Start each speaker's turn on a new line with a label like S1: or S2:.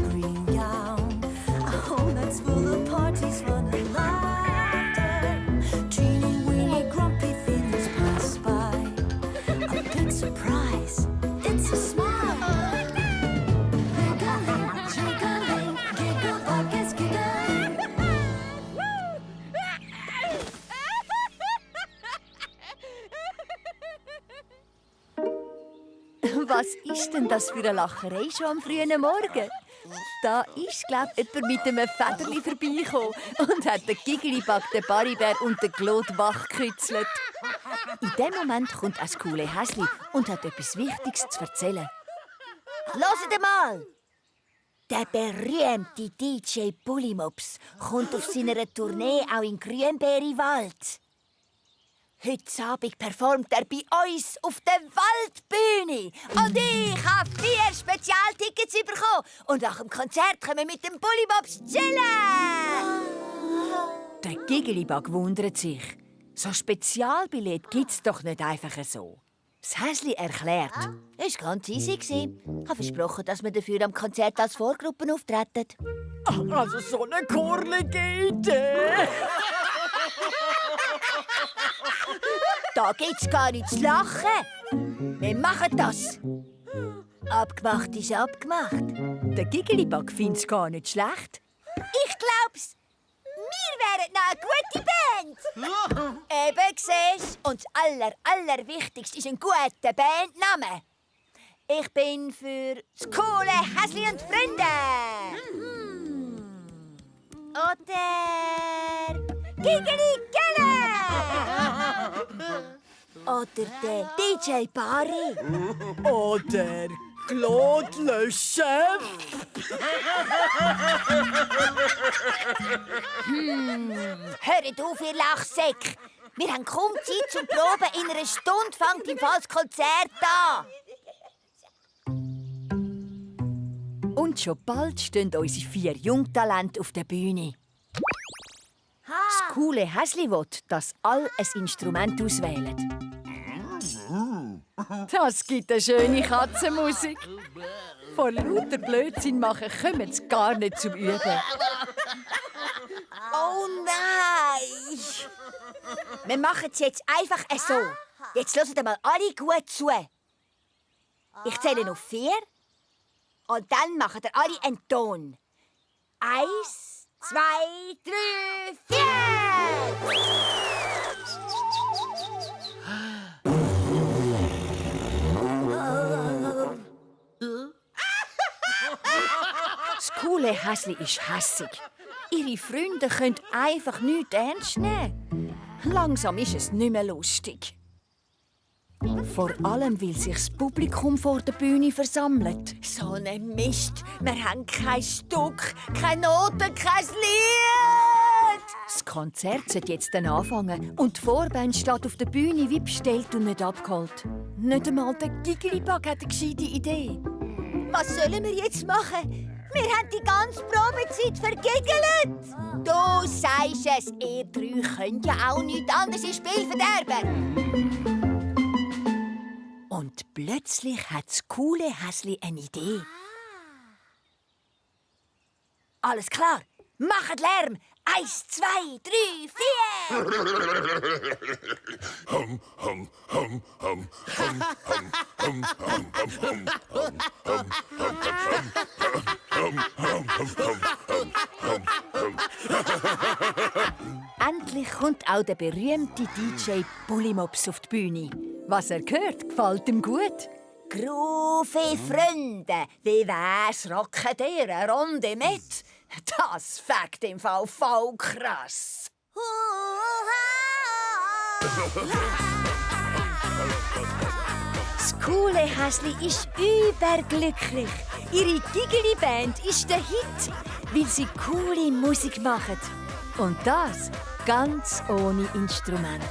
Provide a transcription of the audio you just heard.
S1: green gown, a home that's full of parties, fun and laughter. Teeny weeny grumpy feelings pass by. A big surprise, it's a smile. Giggling, jiggling, giggle buckets giggling.
S2: Was ist denn das für eine Lacherei schon am frühen Morgen? Da ist, glaub ich, jemand mit einem Federli vorbeigekommen und hat den Giggeli-Bug, den Baribär und den Claude wachgekützelt. In dem Moment kommt auch das coole Häsli und hat etwas Wichtiges zu erzählen.
S3: Hört mal! Der berühmte DJ Bullimops kommt auf seiner Tournee auch in Grünbeeriwald. Heute Abend performt er bei uns auf der Waldbühne. Und ich habe 4 Spezialtickets bekommen. Und nach dem Konzert können wir mit dem Bullimops chillen.
S2: Der Giggeli-Bug wundert sich. So Spezialbillett gibt's doch nicht einfach so. Das Häsli erklärt.
S3: Es war ganz easy. Ich habe versprochen, dass wir dafür am Konzert als Vorgruppen auftreten.
S2: Also so eine kurlige Idee.
S3: Da gibt's gar nichts zu lachen. Wir machen das. Abgemacht ist abgemacht.
S2: Der Giggeli-Bug find's gar nicht schlecht.
S3: Ich glaub's. Wir wären noch eine gute Band. Eben siehst. Und das Allerwichtigste ist ein guter Bandname. Ich bin für das coole Häsli und Freunde. Oder Giggeli Gelle. Oder der DJ Barry.
S2: Oder Claude le Chef.
S3: Hört auf, ihr Lachsäck. Wir haben kaum Zeit zum Proben. In einer Stunde fängt im Fall das Konzert an.
S2: Und schon bald stehen unsere 4 Jungtalente auf der Bühne. Das coole Häsli will, dass alle ein Instrument auswählen. Das gibt eine schöne Katzenmusik. Vor lauter Blödsinn machen kommen sie gar nicht zum Üben.
S3: Oh nein! Wir machen es jetzt einfach so. Jetzt hört mal alle gut zu. Ich zähle auf 4. Und dann machen ihr alle einen Ton. 1, 2, 3, 4!
S2: Das coole Häsli ist hässig. Ihre Freunde können einfach nichts ernst nehmen. Langsam ist es nicht mehr lustig. Vor allem, weil sich das Publikum vor der Bühne versammelt.
S3: So ein Mist. Wir haben kein Stück, keine Noten, kein Lied.
S2: Das Konzert sollte jetzt dann anfangen und die Vorband steht auf der Bühne wie bestellt und nicht abgeholt. Nicht einmal der Giggeli-Bug hat eine gescheite Idee.
S3: Was sollen wir jetzt machen? Wir haben die ganze Probezeit vergiggelt. Du sagst es, ihr 3 könnt ja auch nichts anderes ins Spiel verderben.
S2: Und plötzlich hat das coole Häsli eine Idee.
S3: Alles klar, macht Lärm. 1, 2, 3,
S2: 4. Endlich kommt auch der berühmte DJ Bullimops auf die Bühne. Was er hört, gefällt ihm gut.
S3: Groove Freunde, wie wär's, rocken ihr eine Runde mit? Das fängt im Fall voll krass.
S2: Das coole Häsli ist überglücklich. Ihre Giggeli-Band ist der Hit, weil sie coole Musik machen. Und das ganz ohne Instrument.